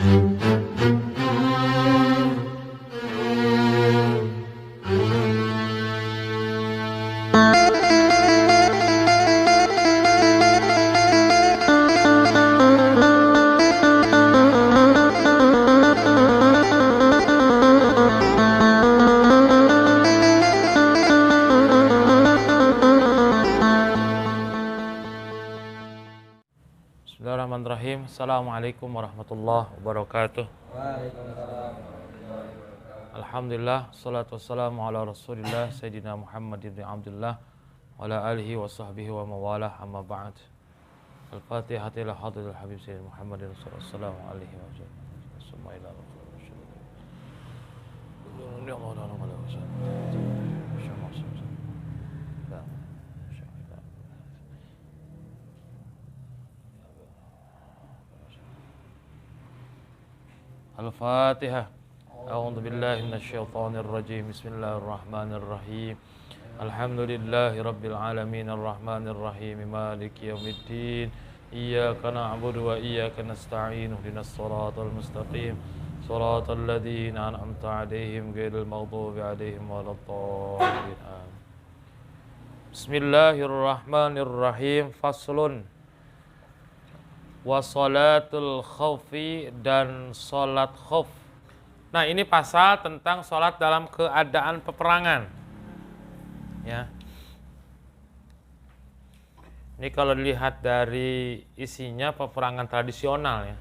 Bismillahirrahmanirrahim. Assalamualaikum warahmatullahi wabarakatuh. Waalaikumsalam. Alhamdulillah, salatu wassalamu ala rasulillah Sayyidina Muhammad ibn Abdullah wa ala alihi wa sahbihi wa mawalah, amma ba'd. Al-Fatihah ila hadratil habib Sayyidina Muhammadin sallallahu alaihi wa sallam. Summa ila Al-Fatihah. A'udzu billahi minasyaitonir rajim. Bismillahirrahmanirrahim. Alhamdulillahi rabbil alamin arrahmanir rahim maliki yaumiddin. Iyyaka na'budu wa iyyaka nasta'in. Ihdinas siratal mustaqim. Siratal ladzina an'amta 'alaihim ghairil maghdubi 'alaihim waladdallin. Bismillahirrahmanirrahim. Faslun. Wa sholatul khawfi dan sholat khauf. Nah, ini pasal tentang sholat dalam keadaan peperangan. Ya. Ini kalau dilihat dari isinya peperangan tradisional ya.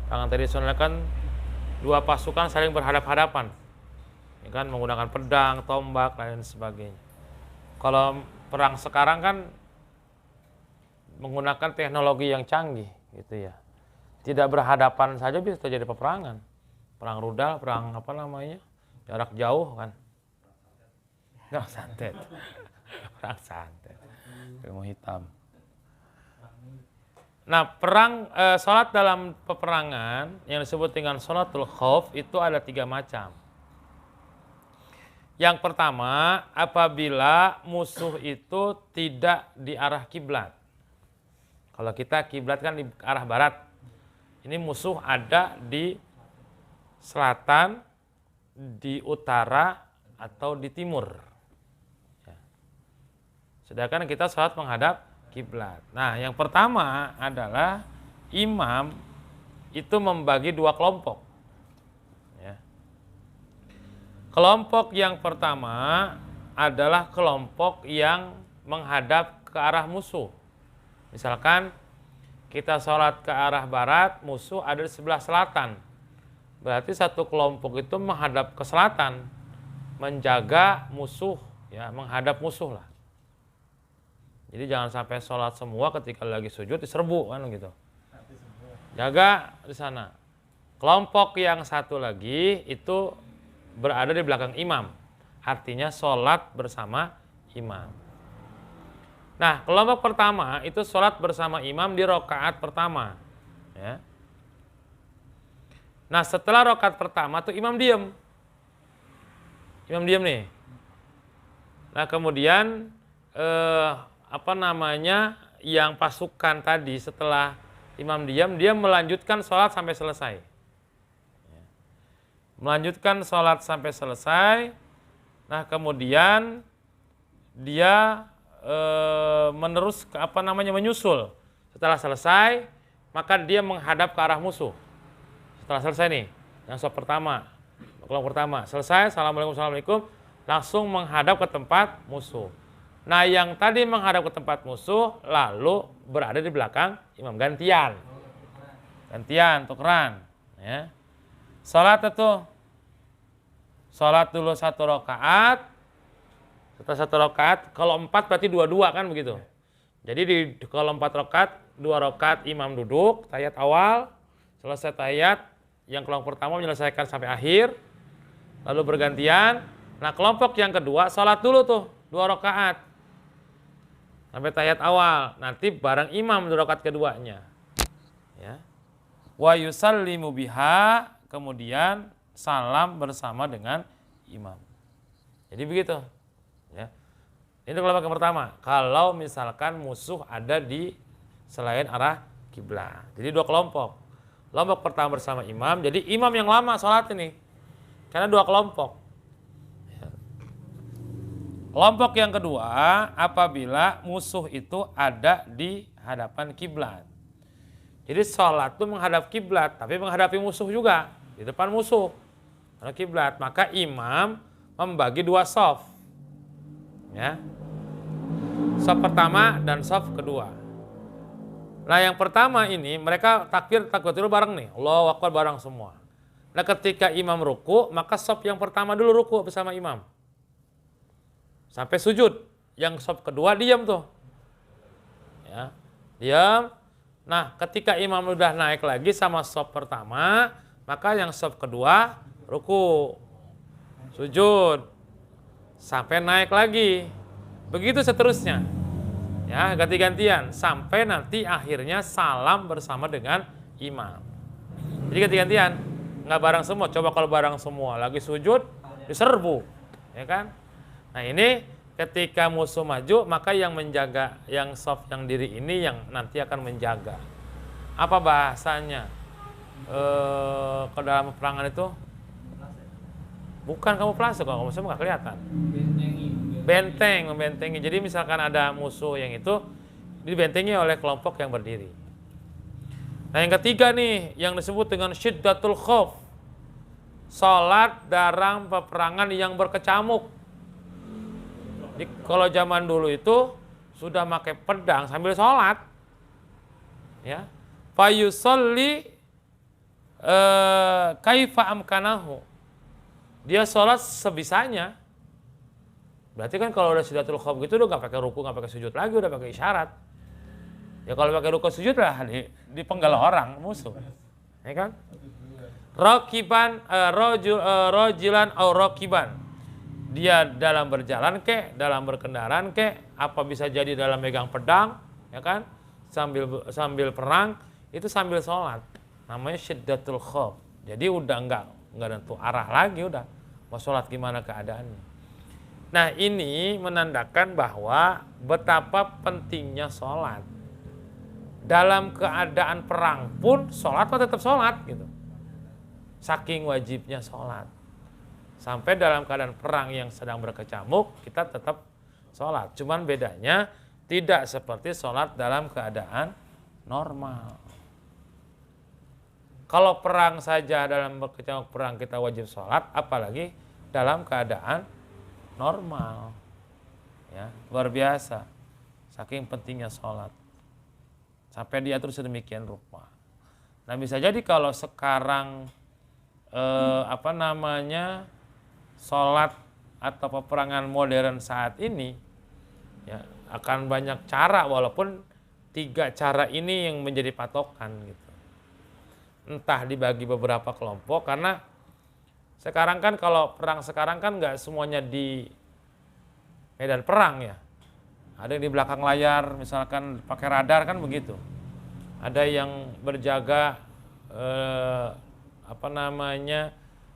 Peperangan tradisional kan dua pasukan saling berhadap-hadapan. Ya kan, menggunakan pedang, tombak, dan sebagainya. Kalau perang sekarang kan menggunakan teknologi yang canggih gitu ya. Tidak berhadapan saja bisa terjadi peperangan. Perang rudal, perang apa namanya? Jarak jauh kan. Perang santet. Perang santet. Ilmu hitam. Nah, salat dalam peperangan yang disebut dengan sholatul khauf itu ada 3 macam. Yang pertama, apabila musuh itu tidak di arah kiblat. Kalau kita kiblat kan di arah barat, ini musuh ada di selatan, di utara, atau di timur. Ya. Sedangkan kita sholat menghadap kiblat. Nah, yang pertama adalah imam itu membagi 2 kelompok. Ya. Kelompok yang pertama adalah kelompok yang menghadap ke arah musuh. Misalkan kita sholat ke arah barat, musuh ada di sebelah selatan. Berarti satu kelompok itu menghadap ke selatan, menjaga musuh, ya, menghadap musuh lah. Jadi jangan sampai sholat semua ketika lagi sujud diserbu kan gitu. Jaga di sana. Kelompok yang satu lagi itu berada di belakang imam. Artinya sholat bersama imam. Nah, kelompok pertama itu sholat bersama imam di rakaat pertama. Ya. Nah, setelah rakaat pertama tuh imam diam. Imam diam nih. Nah, kemudian yang pasukan tadi setelah imam diam, dia melanjutkan sholat sampai selesai. Ya. Melanjutkan sholat sampai selesai. Nah, kemudian dia menyusul. Setelah selesai, maka dia menghadap ke arah musuh. Setelah selesai nih, yang kelompok pertama, selesai, assalamualaikum, langsung menghadap ke tempat musuh. Nah, yang tadi menghadap ke tempat musuh, lalu berada di belakang imam, gantian, tukeran. Ya. Sholat dulu 1 rakaat. Setelah 1 rakaat, kalau 4 berarti 2-2 kan begitu. Jadi kalau 4 rakaat, 2 rakaat imam duduk, tahiyat awal, selesai tahiyat, yang kelompok pertama menyelesaikan sampai akhir, lalu bergantian. Nah, kelompok yang kedua sholat dulu tuh 2 rakaat sampai tahiyat awal, nanti bareng imam 2 rakaat keduanya. Ya. Wa yusallimu biha, kemudian salam bersama dengan imam. Jadi begitu. Ya. Ini kelompok yang pertama. Kalau misalkan musuh ada di selain arah kiblat. Jadi 2 kelompok. Kelompok pertama bersama imam, jadi imam yang lama sholat ini. Karena 2 kelompok. Kelompok yang kedua, apabila musuh itu ada di hadapan kiblat. Jadi sholat itu menghadap kiblat, tapi menghadapi musuh juga. Di depan musuh. Karena kiblat, maka imam membagi 2 shaf. Ya. Shaf pertama dan shaf kedua. Nah yang pertama ini mereka takbiratul bareng nih. Allahu Akbar bareng semua. Nah ketika imam ruku, maka shaf yang pertama dulu ruku bersama imam. Sampai sujud. Yang shaf kedua diam tuh. Ya, diam. Nah ketika imam udah naik lagi sama shaf pertama, maka yang shaf kedua ruku. Sujud. Sampai naik lagi. Begitu seterusnya. Ya, ganti-gantian sampai nanti akhirnya salam bersama dengan imam. Jadi ganti-gantian, nggak bareng semua. Coba kalau bareng semua lagi sujud diserbu, ya kan? Nah ini ketika musuh maju, maka yang menjaga, yang shaf yang diri ini yang nanti akan menjaga. Apa bahasanya? Ke dalam peperangan itu? Bukan kamuflase, kalau kamuflase nggak kelihatan. Membentengi. Jadi misalkan ada musuh yang itu dibentengi oleh kelompok yang berdiri. Nah yang ketiga nih yang disebut dengan syiddatul khauf. Salat dalam peperangan yang berkecamuk. Jadi, kalau zaman dulu itu sudah pakai pedang sambil sholat. Ya. Fayusolli kaifa amkanahu. Dia sholat sebisanya. Berarti kan kalau udah syiddatul khauf gitu udah gak pakai ruku, gak pakai sujud lagi, udah pakai isyarat. Ya kalau pakai ruku sujud lah dipenggal orang musuh. Ya kan? Rakiban rajulan au rakiban. Dia dalam berjalan kek, dalam berkendaraan kek, apa bisa jadi dalam megang pedang, ya kan? Sambil perang, itu sambil sholat. Namanya syiddatul khauf. Jadi udah enggak tentu arah lagi udah. Mau sholat gimana keadaannya. Nah ini menandakan bahwa betapa pentingnya sholat. Dalam keadaan perang pun sholat tetap sholat gitu. Saking wajibnya sholat. Sampai dalam keadaan perang yang sedang berkecamuk kita tetap sholat. Cuman bedanya tidak seperti sholat dalam keadaan normal. Kalau perang saja dalam berkecamuk perang kita wajib sholat, apalagi dalam keadaan normal, ya luar biasa, saking pentingnya sholat, sampai diatur sedemikian rupa. Nah bisa jadi kalau sekarang sholat atau peperangan modern saat ini, ya akan banyak cara, walaupun 3 cara ini yang menjadi patokan gitu. Entah dibagi beberapa kelompok karena sekarang kan kalau perang sekarang kan nggak semuanya di medan perang ya. Ada yang di belakang layar misalkan pakai radar kan begitu. Ada yang berjaga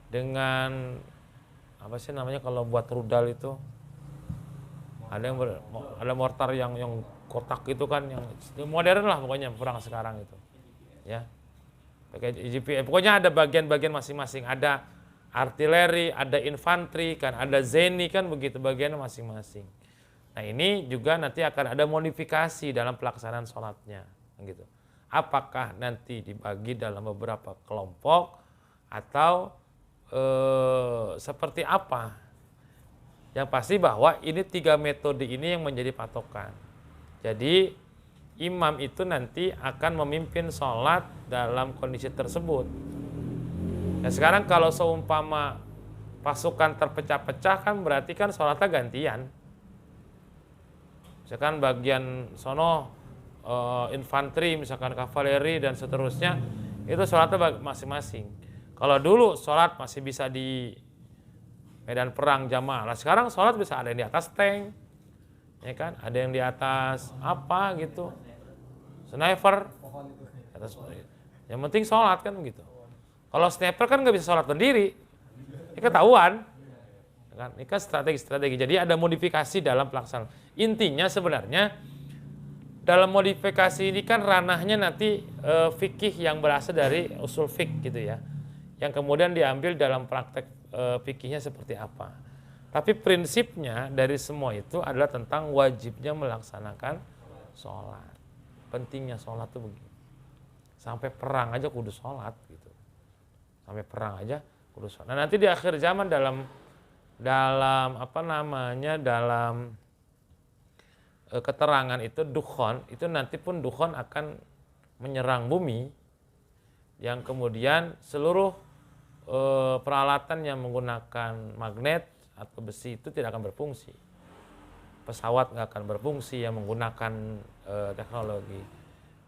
dengan apa sih namanya kalau buat rudal itu. Ada mortar yang kotak itu kan yang modern lah pokoknya perang sekarang itu. Ya. Pakai GPS. Pokoknya ada bagian-bagian masing-masing, ada artileri, ada infanteri, kan ada zeni kan begitu bagiannya masing-masing. Nah ini juga nanti akan ada modifikasi dalam pelaksanaan sholatnya, gitu. Apakah nanti dibagi dalam beberapa kelompok atau seperti apa? Yang pasti bahwa ini 3 metode ini yang menjadi patokan. Jadi imam itu nanti akan memimpin sholat dalam kondisi tersebut. Nah sekarang kalau seumpama pasukan terpecah-pecah kan berarti kan sholatnya gantian. Misalkan bagian sono infanteri, misalkan kavaleri dan seterusnya, itu sholatnya masing-masing. Kalau dulu sholat masih bisa di medan perang jamaah. Nah sekarang sholat bisa ada yang di atas tank, ya kan? Ada yang di atas apa gitu, sniper. Yang penting sholat kan begitu. Kalau sniper kan nggak bisa sholat berdiri, ini ketahuan. Ini kan strategi-strategi. Jadi ada modifikasi dalam pelaksanaan. Intinya sebenarnya dalam modifikasi ini kan ranahnya nanti fikih yang berasal dari usul fik gitu ya, yang kemudian diambil dalam praktek fikihnya seperti apa. Tapi prinsipnya dari semua itu adalah tentang wajibnya melaksanakan sholat. Pentingnya sholat itu begini. Sampai perang aja kudu sholat gitu. Sampai perang aja kudu sholat. Nah nanti di akhir zaman dalam keterangan itu dukhon, itu nanti pun dukhon akan menyerang bumi, yang kemudian seluruh peralatan yang menggunakan magnet atau besi itu tidak akan berfungsi. Pesawat nggak akan berfungsi yang menggunakan teknologi.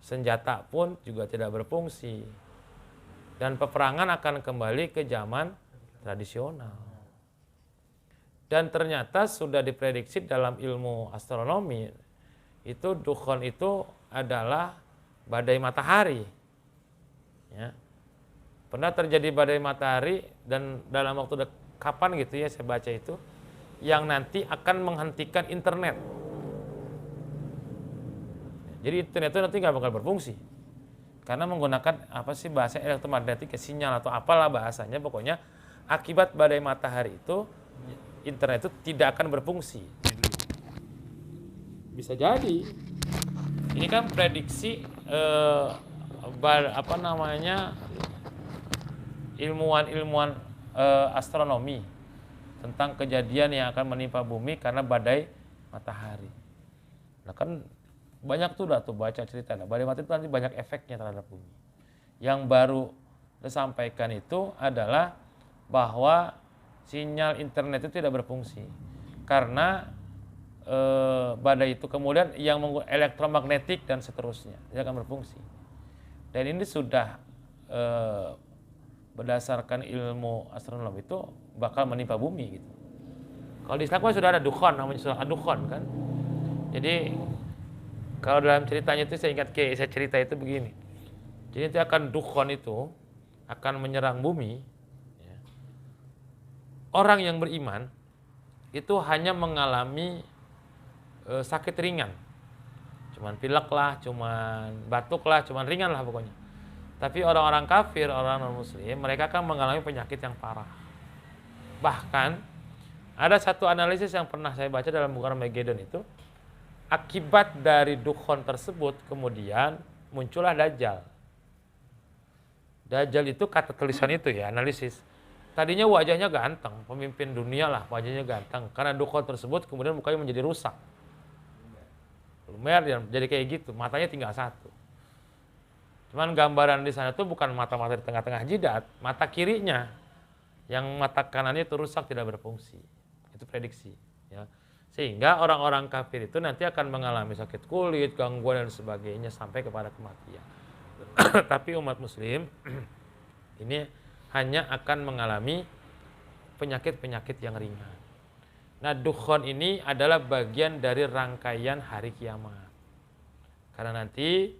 Senjata pun juga tidak berfungsi. Dan peperangan akan kembali ke zaman tradisional. Dan ternyata sudah diprediksi dalam ilmu astronomi, itu dukhon itu adalah badai matahari. Ya. Pernah terjadi badai matahari dan dalam waktu kapan gitu ya saya baca itu, yang nanti akan menghentikan internet. Jadi internet itu nanti nggak bakal berfungsi. Karena menggunakan apa sih bahasa elektromagnetik, sinyal atau apalah bahasanya, pokoknya akibat badai matahari itu internet itu tidak akan berfungsi. Bisa jadi. Ini kan prediksi ilmuwan astronomi tentang kejadian yang akan menimpa bumi karena badai matahari. Nah kan banyak tuh baca cerita. Nah, badai matahari itu nanti banyak efeknya terhadap bumi. Yang baru disampaikan itu adalah bahwa sinyal internet itu tidak berfungsi karena badai itu kemudian yang menggunakan elektromagnetik dan seterusnya tidak akan berfungsi. Dan ini sudah berdasarkan ilmu astronomi itu bakal menimpa bumi gitu. Kalau di Islam sudah ada dukhon, namanya surah ad-dukhon kan. Jadi kalau dalam ceritanya itu saya cerita itu begini. Jadi itu akan dukhon itu akan menyerang bumi. Orang yang beriman itu hanya mengalami sakit ringan. Cuman pilek lah, cuman batuk lah, cuman ringan lah pokoknya. Tapi orang-orang kafir, orang non-muslim, mereka akan mengalami penyakit yang parah. Bahkan ada satu analisis yang pernah saya baca dalam buku Armageddon itu, akibat dari dukhon tersebut kemudian muncullah Dajjal. Dajjal itu kata tulisan itu ya, analisis. Tadinya wajahnya ganteng, pemimpin dunia lah, wajahnya ganteng. Karena dukhon tersebut kemudian mukanya menjadi rusak. Lumer, jadi kayak gitu, matanya tinggal satu. Cuman gambaran di sana tuh bukan mata-mata di tengah-tengah jidat, mata kirinya. Yang mata kanannya itu rusak, tidak berfungsi. Itu prediksi. Ya. Sehingga orang-orang kafir itu nanti akan mengalami sakit kulit, gangguan dan sebagainya sampai kepada kematian. Tapi umat muslim ini hanya akan mengalami penyakit-penyakit yang ringan. Nah, dukhon ini adalah bagian dari rangkaian hari kiamat. Karena nanti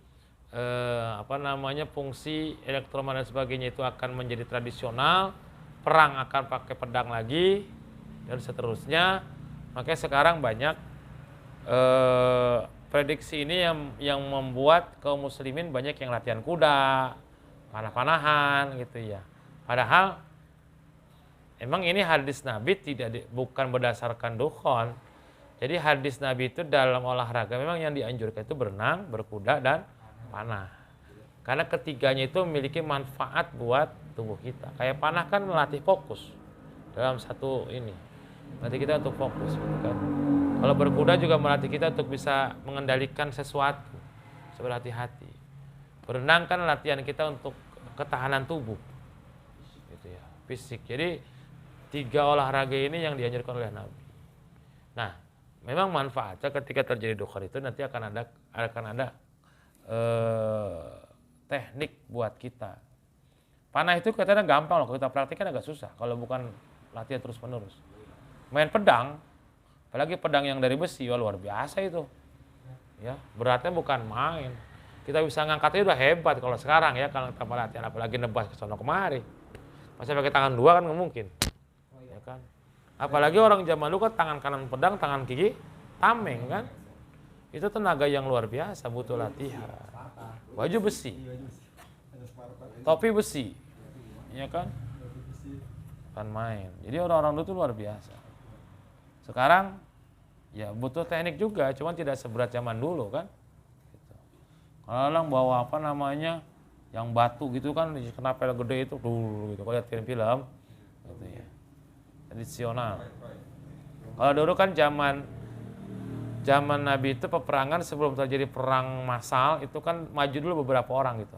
fungsi elektromagnet dan sebagainya itu akan menjadi tradisional, perang akan pakai pedang lagi dan seterusnya. Makanya sekarang banyak prediksi ini yang membuat kaum muslimin banyak yang latihan kuda, panah-panahan gitu ya. Padahal emang ini hadis Nabi bukan berdasarkan dukhon. Jadi hadis Nabi itu dalam olahraga memang yang dianjurkan itu berenang, berkuda dan panah. Karena ketiganya itu memiliki manfaat buat tubuh kita. Kayak panah kan melatih fokus dalam satu ini. Melatih kita untuk fokus gitu kan. Kalau berkuda juga melatih kita untuk bisa mengendalikan sesuatu, berhati-hati. Berenang kan latihan kita untuk ketahanan tubuh. Fisik. Jadi 3 olahraga ini yang dianjurkan oleh Nabi. Nah, memang manfaatnya ketika terjadi dukhon itu nanti akan ada teknik buat kita. Panah itu katanya gampang loh, kalau kita praktikkan agak susah kalau bukan latihan terus menerus. Main pedang, apalagi pedang yang dari besi, luar biasa itu. Ya, beratnya bukan main. Kita bisa ngangkatnya udah hebat kalau sekarang ya, kalau tanpa latihan, apalagi nebas ke sono kemari. Masa pakai tangan 2 kan nggak mungkin, ya kan? Apalagi orang zaman dulu kan tangan kanan pedang, tangan kiri tameng kan? Itu tenaga yang luar biasa, butuh latihan. Baju besi, topi besi, ya kan? Kan main. Jadi orang-orang dulu itu luar biasa. Sekarang ya butuh teknik juga, cuman tidak seberat zaman dulu kan. Gitu. Kalau orang bawa apa namanya yang batu gitu kan, kena pel gede itu dulu gitu. Kalau lihat film, gitu ya. Tradisional. Kalau dulu kan zaman Nabi itu peperangan sebelum terjadi perang massal itu kan maju dulu beberapa orang gitu.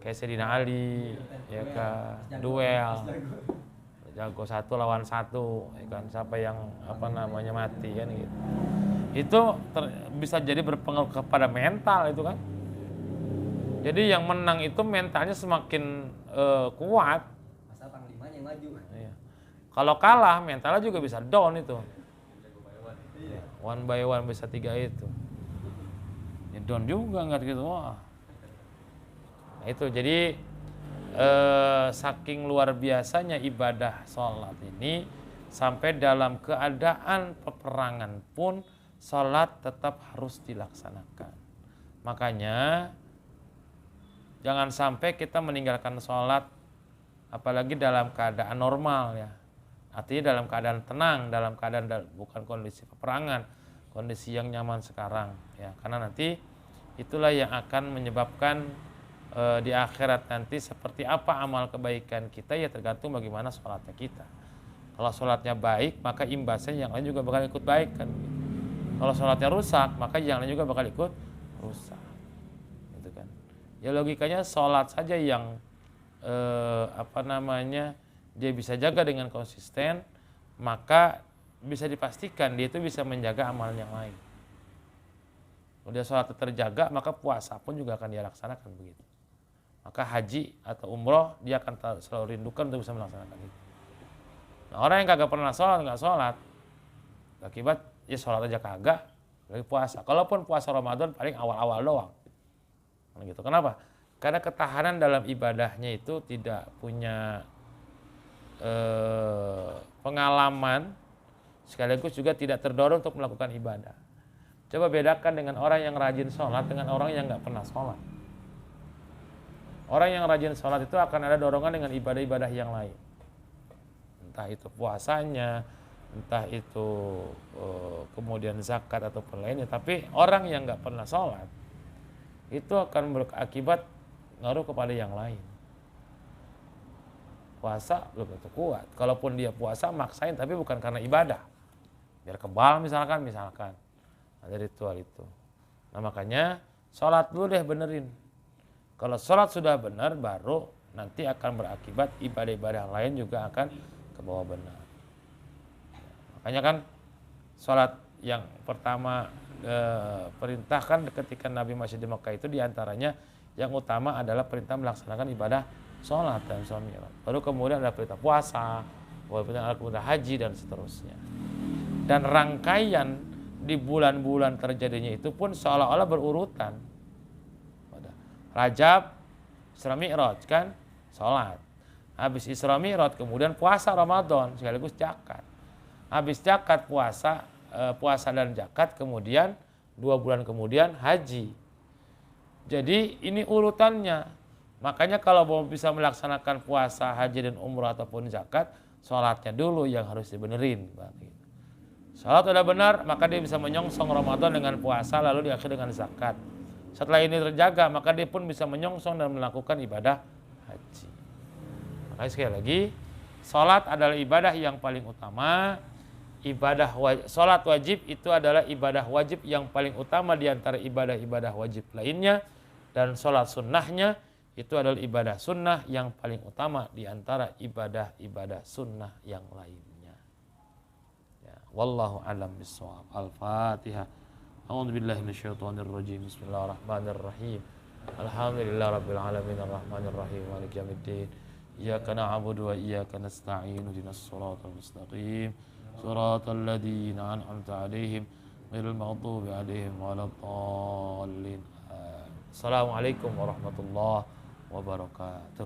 Kayak Sayyidina Ali, ya kan, duel. Jago 1 lawan 1, ya kan, siapa yang apa namanya mati kan gitu. Itu bisa jadi berpengaruh kepada mental itu kan. Jadi yang menang itu mentalnya semakin kuat. Masa panglimanya yang maju. Iya. Kalau kalah mentalnya juga bisa down itu. One by one bisa 3 itu. Ya down juga nggak gitu. Wah. Nah, itu jadi saking luar biasanya ibadah sholat ini sampai dalam keadaan peperangan pun sholat tetap harus dilaksanakan. Makanya jangan sampai kita meninggalkan sholat apalagi dalam keadaan normal ya. Artinya dalam keadaan tenang, dalam keadaan bukan kondisi peperangan, kondisi yang nyaman sekarang ya. Karena nanti itulah yang akan menyebabkan di akhirat nanti seperti apa amal kebaikan kita ya tergantung bagaimana sholatnya kita. Kalau sholatnya baik maka imbasnya yang lain juga bakal ikut baik kan. Kalau sholatnya rusak maka yang lain juga bakal ikut rusak. Gitu kan. Ya logikanya sholat saja yang dia bisa jaga dengan konsisten, maka bisa dipastikan dia itu bisa menjaga amal yang lain. Kalau dia sholat terjaga maka puasa pun juga akan dia laksanakan begitu. Maka haji atau umroh dia akan selalu rindukan untuk bisa melaksanakan itu. Nah, orang yang kagak pernah sholat, nggak sholat, akibat ya sholat aja kagak, lagi puasa. Kalaupun puasa Ramadan paling awal-awal doang. Nah, gitu. Kenapa? Karena ketahanan dalam ibadahnya itu tidak punya pengalaman, sekaligus juga tidak terdorong untuk melakukan ibadah. Coba bedakan dengan orang yang rajin sholat dengan orang yang nggak pernah sholat. Orang yang rajin sholat itu akan ada dorongan dengan ibadah-ibadah yang lain. Entah itu puasanya, entah itu kemudian zakat ataupun lainnya. Tapi orang yang nggak pernah sholat, itu akan berakibat ngaruh kepada yang lain. Puasa belum tentu kuat. Kalaupun dia puasa maksain, tapi bukan karena ibadah. Biar kebal misalkan. Ada ritual itu. Nah makanya sholat dulu deh benerin. Kalau sholat sudah benar, baru nanti akan berakibat ibadah-ibadah lain juga akan ke bawah benar. Makanya kan sholat yang pertama perintahkan ketika Nabi masih di Mekah itu diantaranya yang utama adalah perintah melaksanakan ibadah sholat dan sholat mi'raj. Baru kemudian ada perintah puasa, kemudian ada perintah haji dan seterusnya. Dan rangkaian di bulan-bulan terjadinya itu pun seolah-olah berurutan. Rajab, Isra Mi'raj kan, sholat. Habis Isra Mi'raj kemudian puasa Ramadan sekaligus zakat. Habis zakat puasa dan zakat kemudian 2 bulan kemudian haji. Jadi ini urutannya. Makanya kalau mau bisa melaksanakan puasa, haji dan umrah ataupun zakat, sholatnya dulu yang harus dibenerin. Sholat udah benar, maka dia bisa menyongsong Ramadan dengan puasa lalu diakhiri dengan zakat. Setelah ini terjaga, maka dia pun bisa menyongsong dan melakukan ibadah haji. Makanya sekali lagi, sholat adalah ibadah yang paling utama. Sholat wajib itu adalah ibadah wajib yang paling utama di antara ibadah-ibadah wajib lainnya. Dan sholat sunnahnya itu adalah ibadah sunnah yang paling utama di antara ibadah-ibadah sunnah yang lainnya. Ya, wallahu a'lam bishawab. Al-Fatihah. A'udzu billahi minasyaitonir rajim. Bismillahirrahmanirrahim. Alhamdulillahirabbil alamin arrahmanir rahim maliki yaumiddin. Iyyaka na'budu wa iyyaka nasta'in. Ihdinas siratal mustaqim. Siratal ladzina an'amta 'alaihim ghairil maghdubi 'alaihim waladdallin. Assalamualaikum warahmatullahi wabarakatuh.